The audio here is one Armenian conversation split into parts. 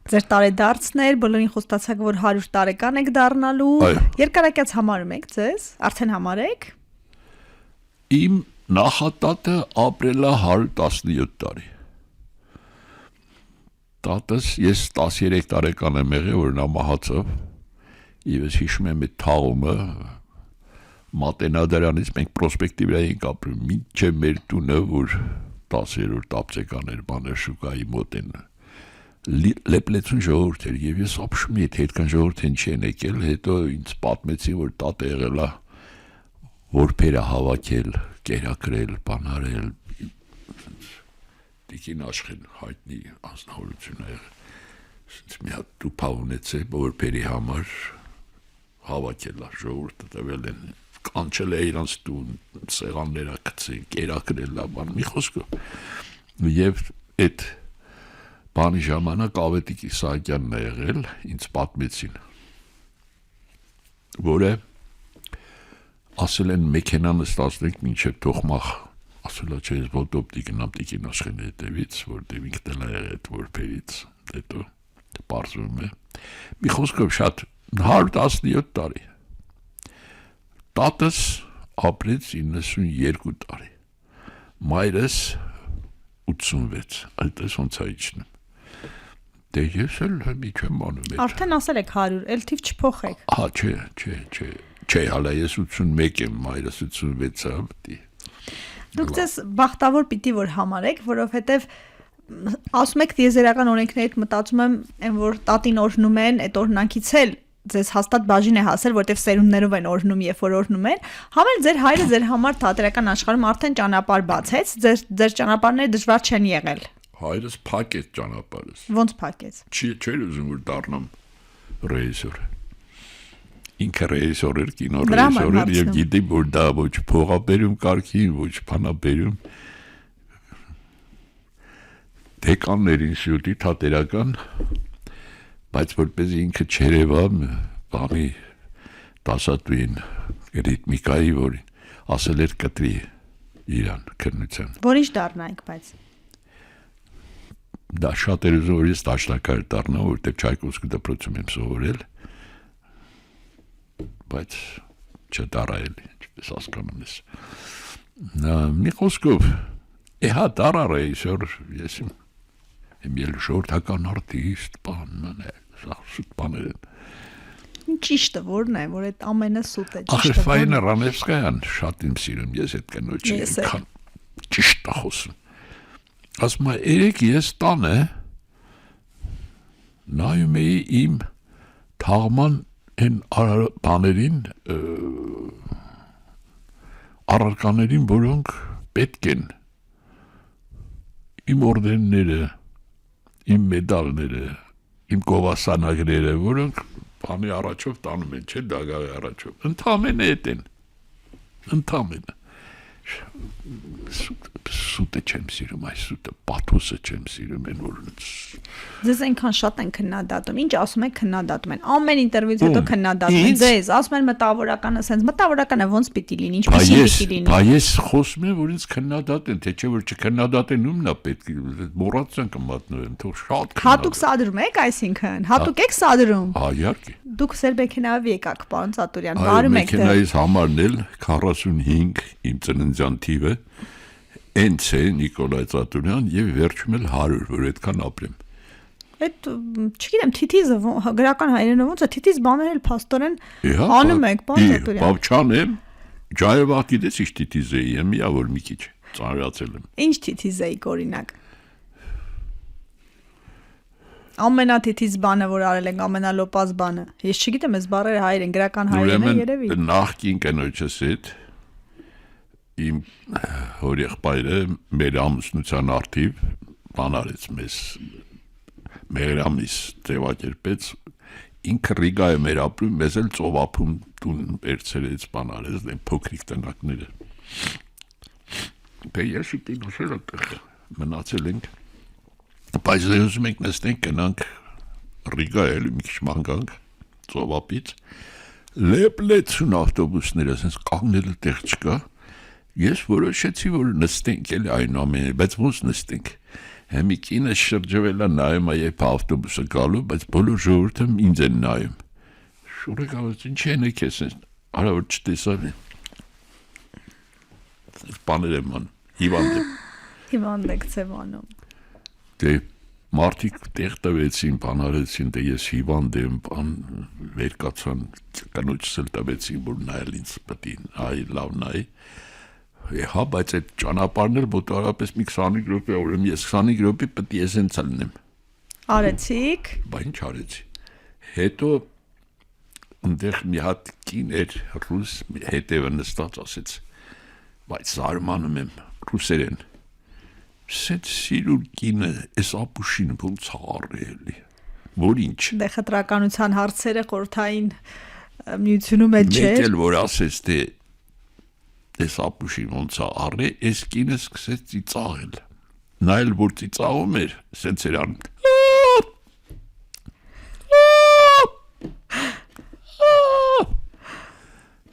Ձեր տարեդարձներ, բոլորին խոստացաք, որ 100 տարեկան եք դառնալու, երկարակյաց համարում եք ձեզ, արդեն համարեք։ Իմ նախատատը ապրելա 117 տարի։ Տատս ես 13 տարեկան եմ եղել, որ նա մահացավ, եւ ես հիշում եմ այդ թաղումը, Մատենադարանից մենք պրոսպեկտի վրա էինք ապրում, մինչև մեր տունը, որ 10-րդ ապտեկաներ բաներ շուկայի մոտ են լեպլեցուն ժողովուրդ էր եւ ես ապշում եմ եթե այդքան ժողովուրդ են չեն եկել հետո ինձ պատմեցին որ տատը եղել է որբերը հավաքել կերակրել բանարել դիքին աշխեն հայտնի անձնավորություն է եղել մի հատ տուփա ունեցել որբերի համար հավաքել է ժողովուրդը տվել են կանչել է իրանց տուն սեղանները գցել կերակրել բան մի խոսքով եւ այդ բանի ժամանակ Ավետիք Իսահակյանն է եղել, ինձ պատմեցին, որը ասել են մեքենա նստացնենք մինչև Թոխմախ, ասել է չէ ես ոտոպտի գնամ տիկին Աշխենի հետևից, որտեղ ինքն էլ է եղել այդ որբերից, հետո պարզվում է, մի խոսքով շատ 117 տարի, տատս ապրեց 92 տարի, մայրս 86, այդպես ոնց է իջնում, դե ես էլ մի չեմ անում այդ։ Արդեն ասել եք 100, էլ թիվ չփոխեք։ Հա, չէ, հալա ես 81 եմ, մայրս 86 է։ Դուք ձեզ բախտավոր պիտի որ համարեք, որովհետև ասում եք տիեզերական օրենքներից մտածում եմ, այն որ տատին օրհնում են, այդ օրհնանքից էլ ձեզ հաստատ բաժին է հասել, որտեղ սերունդներով են օրհնում, երբ որ օրհնում են, համել ձեր հայրը ձեր համար թատերական աշխարհում արդեն ճանապարհ բացեց, ձեր ճանապարհները դժվար չեն եղել։ Հայրս փակեց ճանապարհս։ Ոնց փակեց։ Չէր ուզում որ դառնամ ռեժիսոր։ Ինքը ռեժիսոր էր, կինո ռեժիսոր էր եւ գիտի որ դա ոչ փողաբերում կարգին, ոչ փանաբերում։ Դեկաններին շուտի թատերական, բայց որպես ինքը չերևա բանի դասատուին ռիթմիկայի որ ասել էր կտրի իրան քննության։ Որիշ դառնայինք բայց դա շատ էր ուզում որ ես դաշնակահար դառնամ, որտեղ Չայկովսկի դպրոցում եմ սովորել, բայց չդառա էլ, ինչպես հասկանում ես։ Մի խոսքով, հա դառա ռեժիսոր, ես եմ ել ժողովրդական արտիստ, բաներ են։ Ճիշտը որն է, որ այդ ամենը սուտ է, ճիշտը։ Ախր Ֆայինա Ռանևսկայան շատ իմ սիրում, ես այդ կնոջի եմ ճիշտ խոսում։ Ասում է, երեք ես տանը նայում էի իմ թաղման են բաներին, առարկաներին, որոնք պետք են, իմ օրդենները, իմ մեդալները, իմ գովասանագրերը, որոնք բանի առաջով տանում են, չէ դագաղի առաջով, ընդամենը էտ են, ընդամենը, սուտը չեմ սիրում, այս սուտը պաթոսը չեմ սիրում են, որ ձեզ այնքան շատ են քննադատում, ինչ ասում եք քննադատում են, ամեն ինտերվյուից հետո քննադատում են ձեզ, ասում են մտավորականը սենց, մտավորականը ոնց պիտի լինի, ինչպեսի պիտի լինի։ Բա ես խոսում եմ, որ ինձ քննադատեն, թե չէ որ չքննադատեն ումն է պետք, մոռացան կմատնվեմ, թող շատ հատուկ սադրում եք, այսինքն, հատուկ եք սադրում։ Հա, իհարկե։ Դուք ձեր մեքենայով եկաք, պարոն Ծատուրյան, բարում եք դեռ։ Մեքենայից համարն էլ 45 իմ ծննդյան թիվը Հենց է Նիկոլայ Ծատուրյան եւ վերջում էլ 100, որ այդքան ապրեմ։ Այդ չգիտեմ թիթիզը գրական հայերենով ոնց է թիթիզ բաներ էլ փաստորեն անում եք, պարոն Ծատուրյան։ Բավչան եմ, ջայովա գիտես ինչ թիթիզ է, եմ միա որ մի քիչ ծանրացել եմ։ Ինչ թիթիզ էիք օրինակ։ Ամենաթիթիզ բանը որ արել ենք, ամենալոպազ բանը։ Ես չգիտեմ, այս բառերը հայերեն, գրական հայերեն է երևի։ Նախքին կնոջս հետ իմ հորեղբայրը մեր ամուսնության արդիվ բան արեց մեզ մեր ամիս ձևակերպեց ինքը Ռիգայում էր ապրում մեզ էլ ծովափում տուն վերցրեց բան արեց դեն փոքրիկ տնակները դե ես իտին ուշել այդտեղ մնացել ենք բայց ուզում ենք նստենք գնանք Ռիգա էլ մի քիչ ման գանք ծովափից լեպլեցուն ավտոբուսները ասես կանգնելը տեղ չկա Ես որոշեցի, որ նստենք էլ այնուամենայնիվ, բայց ոնց նստենք։ Հեմի կինը շրջվել է նայում երբ ավտոբուսը գալու, բայց բոլոր ժողովուրդը ինձ են նայում։ Շուրեկը ասաց, ինչ են քեզ, արա որ չտեսավ։ Բաներ եմ անում, հիվանդ եմ։ Հիվանդ եք ծևանում։ Դե մարդիկ տեղ տվեցին, բան արեցին, դե ես հիվանդ եմ, բան վեր կացան, կնոջս էլ տվեցին, որ նայել ինձ պետք է այ լավ նայ։ Հա, բայց այդ ճանապարհն էլ մոտավորապես մի 25 րոպե, ուրեմն ես 25 րոպե պետք է ես հենց ելնեմ։ Արեցիք։ Բա ինչ արեցի։ Հետո այնտեղ մի հատ կին էր, ռուս հետևը նստած ասեց, բայց զարմանում եմ ռուսերեն։ Սենց սիրուն կինը էս ապուշին ոնց արելի։ Որ ինչ։ Դե խտրականության հարցերը խորթային միությունում էլ չէ։ Մեկ էլ որ ասես թե էս ապուշին ոնց արի, էս կինը սկսեց ծիծաղել։ Նա էլ որ ծիծաղում էր, սենց էր անում։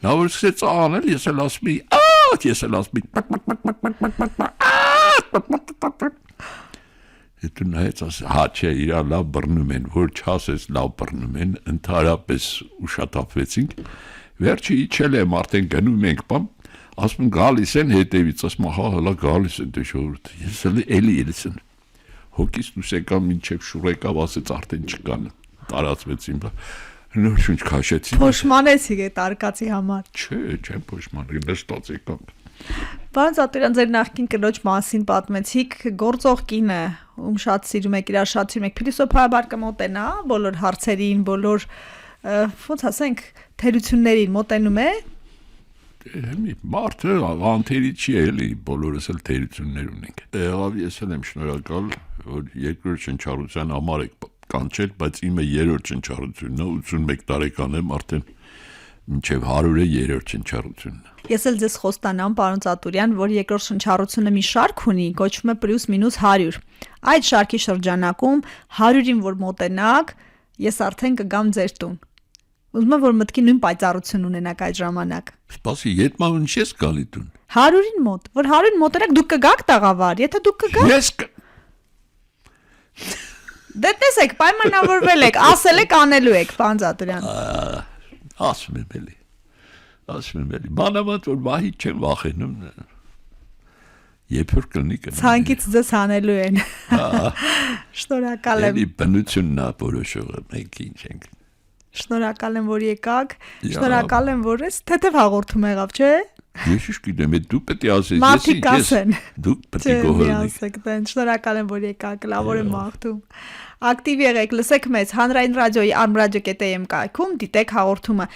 Նա որ սկսեց անել, ես էլ ասում էի, ես էլ ասում էի։ Հետո նայեց ասել, հա չէ, իրա լավ բռնում են, որ չասես լավ բռնում են, ընդհանրապես ուշաթափվեցինք, վերջը իջել եմ, արդեն գնում ենք, բամ, ասում գալիս են հետևից, ասում հա հլա գալիս են դե ժողովուրդ, ես էլի ելեցին, հոգիս դուս եկամ մինչև շուռ եկավ, ասեց արդեն չկան, տարածվեցին, նոր շունչ քաշեցին։ Փոշմանեցիք այդ արկածի համար։ Չէ, չեմ փոշմանել, նստած եկամ։ Պարոն Ծատուրյան, ձեր նախկին կնոջ մասին պատմեցիք, գործող կինը, ում շատ սիրում եք, իրար շատ սիրում եք, փիլիսոփայաբար կմոտենա բոլոր հարցերին, բոլոր, ոնց ասենք, թերություններին մոտենում է։ Մի մարդը անթերի չի էլի, բոլորս էլ թերություններ ունենք։ Եղավ ես էլ եմ շնորհակալ, որ երկրորդ շնչառության համար եք կանչել, բայց իմը երրորդ շնչառությունն է, 81 տարեկան եմ, արդեն մինչև 100-ը երրորդ շնչառությունն է։ Ես էլ ձեզ խոստանամ, պարոն Ծատուրյան, որ երկրորդ շնչառությունը մի շարք ունի, կոչվում է +- 100։ Այդ շարքի շրջանակում 100-ին որ մոտենաք, ես արդեն կգամ ձեր տուն։ Ուզում եմ որ մտքի նույն պայծառություն ունենաք այդ ժամանակ։ Սպասի, ետման ինչ ես գալի տուն։ 100-ին մոտ, որ 100-ին մոտենաք, դուք կգաք տաղավար, եթե դուք կգաք։ Ես Դե տեսեք, պայմանավորվել եք, ասել եք, անելու եք, պարոն Ծատուրյան։ ասում եմ էլի։ Մանավանդ որ վահի չեմ վախենում։ Երբ որ կլինի կլինի։ Ցանկից ձեզ անելու են։ Շնորհակալ եմ։ Էլի բնությունն է որոշողը, մենք ինչ ենք։ Շնորհակալ եմ, որ եկաք։ Շնորհակալ եմ, որ ես թեթև հաղորդում եղավ, չէ՞։ Ես ինչ գիտեմ, դու պետք է ասես, Մարդիկ ասեն։ Դու պետք է գոհանաս։ Շնորհակալ եմ, որ եկաք, լավ օր եմ մաղթում։ Ակտիվ եղեք, լսեք մեզ Հանրային ռադիոյի amradio.am կայքում, դիտեք հաղորդումը։